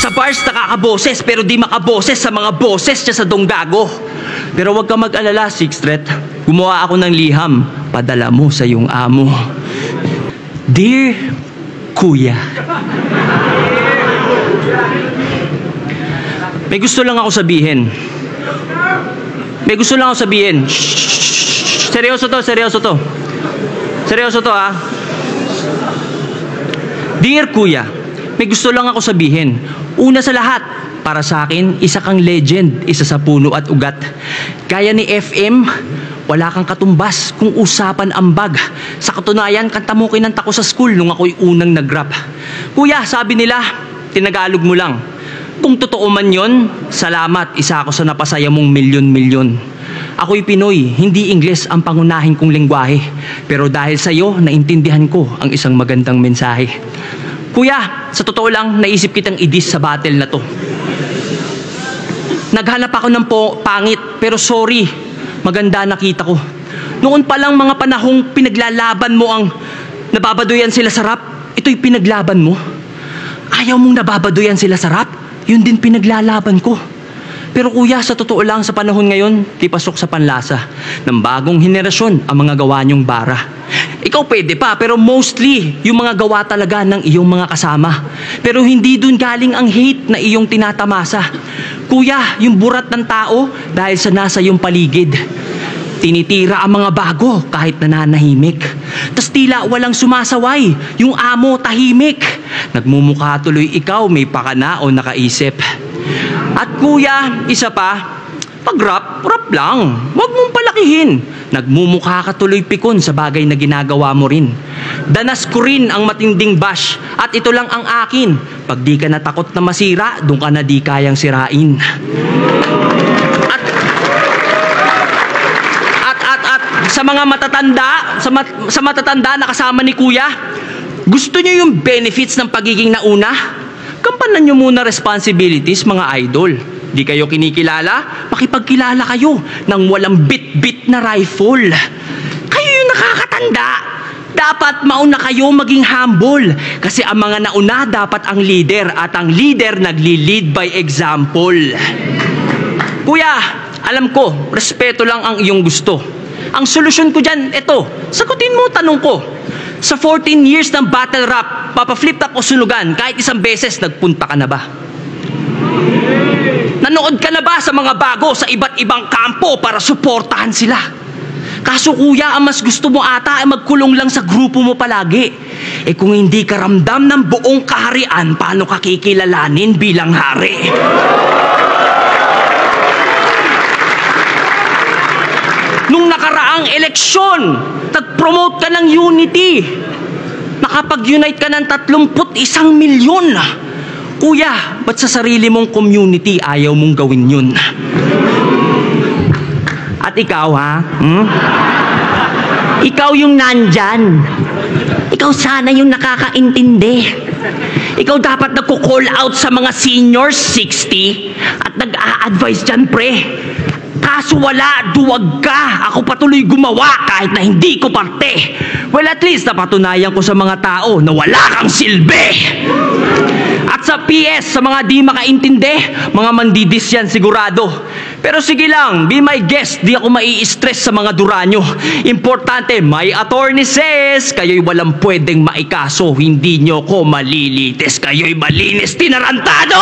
Sa bars nakakaboses pero di makaboses sa mga boses niya sa donggago. Pero wag ka mag-alala, Sixth Threat. Gumawa ako ng liham. Padala mo sa iyong amo. Dear Kuya, may gusto lang ako sabihin. Shh. Seryoso to. Seryoso to ha. Dear Kuya, may gusto lang ako sabihin. Una sa lahat, para sa akin, isa kang legend, isa sa puno at ugat. Gaya ni FM, wala kang katumbas kung usapan ambag. Sa katunayan, kanta mo kinanta ko sa school nung ako'y unang nag-rap. Kuya, sabi nila, tinagalog mo lang. Kung totoo man yon, salamat, isa ako sa napasaya mong milyon-milyon. Ako'y Pinoy, hindi Ingles ang pangunahin kong lengguwahe. Pero dahil sa'yo, naintindihan ko ang isang magandang mensahe. Kuya, sa totoo lang, naisip kitang i-diss sa battle na to. Naghanap ako ng pangit, pero sorry, maganda nakita ko. Noon pa lang mga panahong pinaglalaban mo ang nababaduyan sila sa rap, ito'y pinaglaban mo. Ayaw mong nababaduyan sila sa rap, yun din pinaglalaban ko. Pero kuya, sa totoo lang, sa panahon ngayon, di pasok sa panlasa ng bagong henerasyon ang mga gawa niyong bara. Ikaw pwede pa, pero mostly, yung mga gawa talaga ng iyong mga kasama. Pero hindi dun galing ang hate na iyong tinatamasa. Kuya, yung burat ng tao dahil sa nasa iyong paligid. Tinitira ang mga bago kahit nananahimik. Tas tila walang sumasaway, yung amo tahimik. Nagmumukha tuloy ikaw may pakana o nakaisip. At kuya, isa pa, pag rap lang, wag mong palakihin. Nagmumukha ka tuloy pikon sa bagay na ginagawa mo rin. Danas ko rin ang matinding bash at ito lang ang akin. Pag di ka natakot na masira, doon ka na di kayang sirain. At sa mga matatanda, sa matatanda na kasama ni kuya, gusto nyo yung benefits ng pagiging nauna? Kampanan nyo muna responsibilities, mga idol. Di kayo kinikilala? Pakipagkilala kayo ng walang bit-bit na rifle. Kayo yung nakakatanda. Dapat mauna kayo maging humble. Kasi ang mga nauna dapat ang leader at ang leader nagli-lead by example. Kuya, alam ko, respeto lang ang iyong gusto. Ang solusyon ko dyan, eto, sagutin mo tanong ko. Sa 14 years ng battle rap, papaflip top o sunugan, kahit isang beses nagpunta ka na ba? Nanood ka na ba sa mga bago sa iba't ibang kampo para suportahan sila? Kaso kuya, ang mas gusto mo ata ay magkulong lang sa grupo mo palagi. Eh kung hindi ka ramdam ng buong kaharian, paano ka kikilalanin bilang hari? Nung nakaraang eleksyon, nag-promote ka ng unity. Nakapag-unite ka ng 31 milyon. Kuya, ba't sa sarili mong community ayaw mong gawin yun? At ikaw, ha? Ikaw yung nandyan. Ikaw sana yung nakakaintindi. Ikaw dapat nagko-call out sa mga seniors 60 at nag-a-advise dyan, pre. Kaso wala, duwag ka. Ako patuloy gumawa kahit na hindi ko parte. Well, at least napatunayan ko sa mga tao na wala kang silbi. At sa PS, sa mga di makaintindi, mga mandidis yan sigurado. Pero sige lang, be my guest, di ako mai-stress sa mga duranyo. Importante, my attorney says, kayo'y walang pwedeng maikaso, hindi nyo ko malilitis, kayo'y malinis tinarantado!